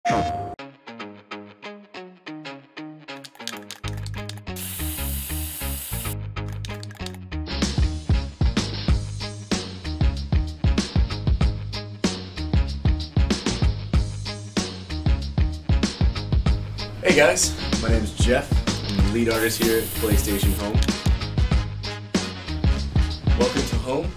Hey guys, my name is Jeff. I'm the lead artist here at PlayStation Home. Welcome to Home,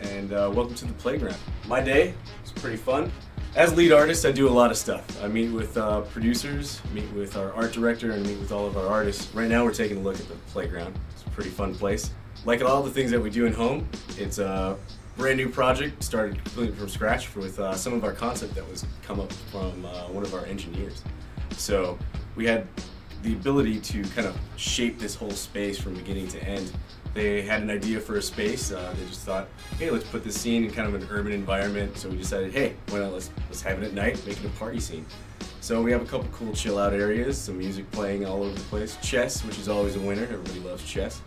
and welcome to the playground. My day is pretty fun. As lead artist, I do a lot of stuff. I meet with producers, meet with our art director, and meet with all of our artists. Right now we're taking a look at the playground. It's a pretty fun place. Like all the things that we do in Home, it's a brand new project, started completely from scratch with some of our concept that was come up from one of our engineers. So we had the ability to kind of shape this whole space from beginning to end. They had an idea for a space. They just thought, hey, let's put this scene in kind of an urban environment. So we decided, hey, why not let's have it at night, make it a party scene. So we have a couple cool chill out areas, some music playing all over the place, chess, which is always a winner. Everybody loves chess,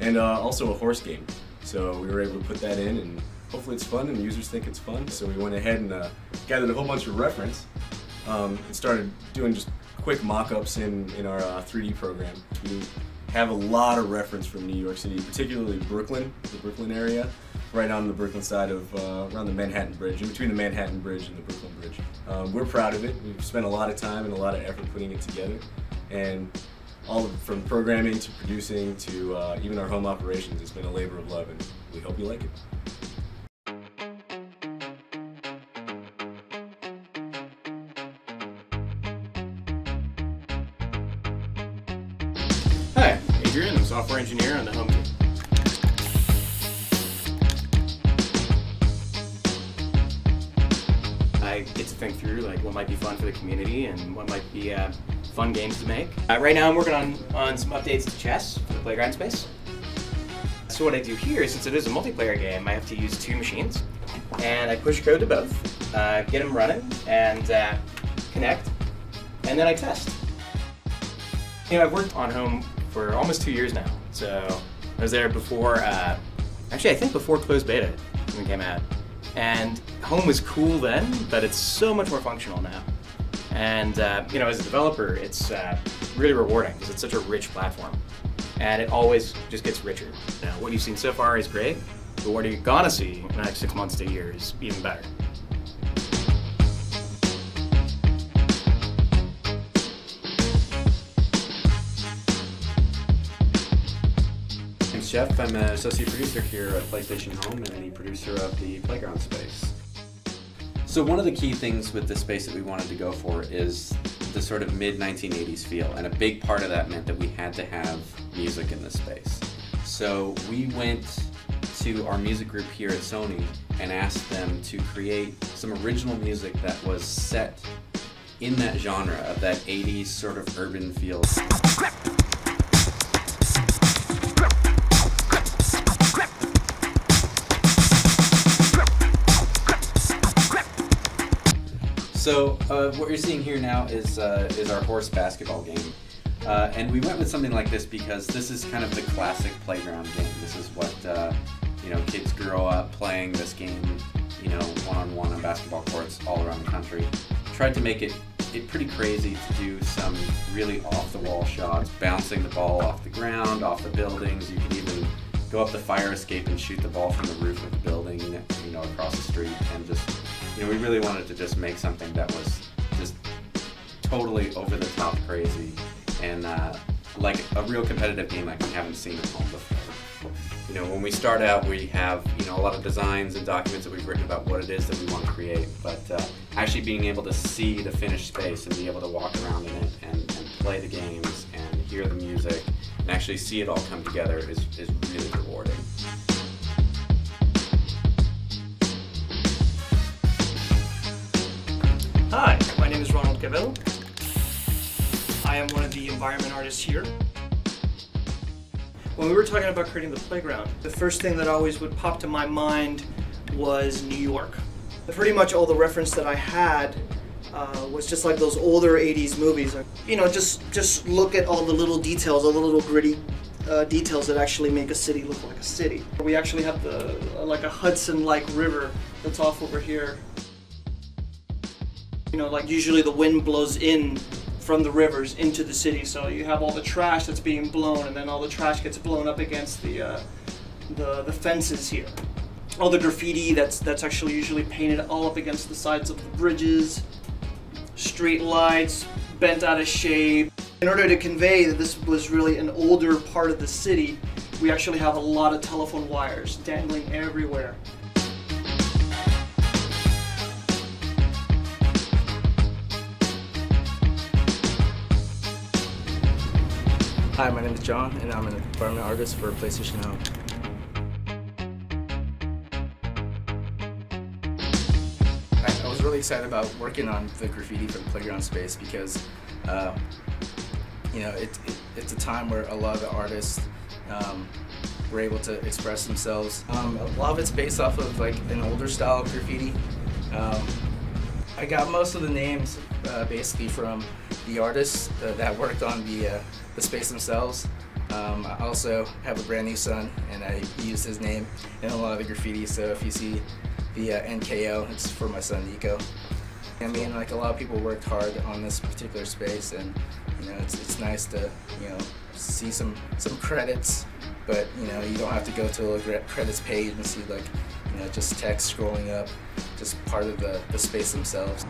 and also a horse game. So we were able to put that in, and hopefully it's fun and the users think it's fun. So we went ahead and gathered a whole bunch of reference and started doing just quick mock-ups in our 3D program. We have a lot of reference from New York City, particularly Brooklyn, the Brooklyn area, right on the Brooklyn side of, around the Manhattan Bridge, in between the Manhattan Bridge and the Brooklyn Bridge. We're proud of it. We've spent a lot of time and a lot of effort putting it together, and all from programming to producing to even our home operations, it's been a labor of love, and we hope you like it. Hi, Adrian. I'm a software engineer on the Home team. I get to think through what might be fun for the community and what might be fun games to make. Right now I'm working on some updates to chess for the playground space. So what I do here, since it is a multiplayer game, I have to use 2 machines, and I push code to both, get them running, and connect, and then I test. You know, I've worked on Home for almost 2 years now, so I was there before, actually I think before closed beta when it came out. And Home was cool then, but it's so much more functional now. And you know, as a developer, it's really rewarding because it's such a rich platform, and it always just gets richer. Now, what you've seen so far is great, but what you're gonna see in the next 6 months to a year is even better. Jeff. I'm an associate producer here at PlayStation Home and the producer of the playground space. So one of the key things with the space that we wanted to go for is the sort of mid-1980s feel, and a big part of that meant that we had to have music in this space. So we went to our music group here at Sony and asked them to create some original music that was set in that genre of that 80s sort of urban feel. So what you're seeing here now is our horse basketball game. And we went with something like this because this is kind of the classic playground game. This is what you know, kids grow up playing this game, you know, one-on-one on basketball courts all around the country. Tried to make it pretty crazy to do some really off-the-wall shots, bouncing the ball off the ground, off the buildings. You can even go up the fire escape and shoot the ball from the roof of the building, you know, across the street, and just, you know, we really wanted to just make something that was just totally over the top crazy and like a real competitive game like we haven't seen at Home before. You know, when we start out, we have, you know, a lot of designs and documents that we've written about what it is that we want to create, but actually being able to see the finished space and be able to walk around in it and play the games and hear the music and actually see it all come together is really rewarding. Hi, my name is Ronald Gavel. I am one of the environment artists here. When we were talking about creating the playground, the first thing that always would pop to my mind was New York. Pretty much all the reference that I had was just like those older 80s movies. You know, just look at all the little details, all the little gritty details that actually make a city look like a city. We actually have like a Hudson-like river that's off over here. You know, like usually the wind blows in from the rivers into the city, so you have all the trash that's being blown, and then all the trash gets blown up against the fences here. All the graffiti that's actually usually painted all up against the sides of the bridges, street lights, bent out of shape. In order to convey that this was really an older part of the city, we actually have a lot of telephone wires dangling everywhere. Hi, my name is John, and I'm an environment artist for PlayStation Home. I was really excited about working on the graffiti for the playground space because, you know, it's a time where a lot of the artists were able to express themselves. A lot of it's based off of like an older style of graffiti. I got most of the names basically from the artists that worked on the space themselves. I also have a brand new son, and I used his name in a lot of the graffiti, so if you see the NKO, it's for my son Nico. I mean, like, a lot of people worked hard on this particular space, and you know, it's nice to, you know, see some credits, but you know, you don't have to go to a credits page and see, like, you know, just text scrolling up, just part of the space themselves.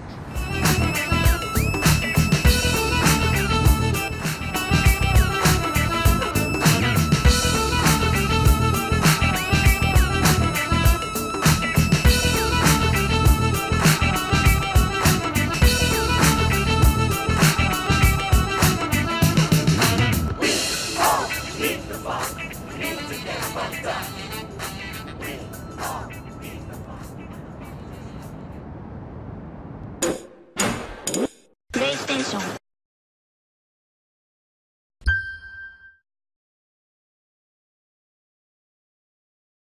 PlayStation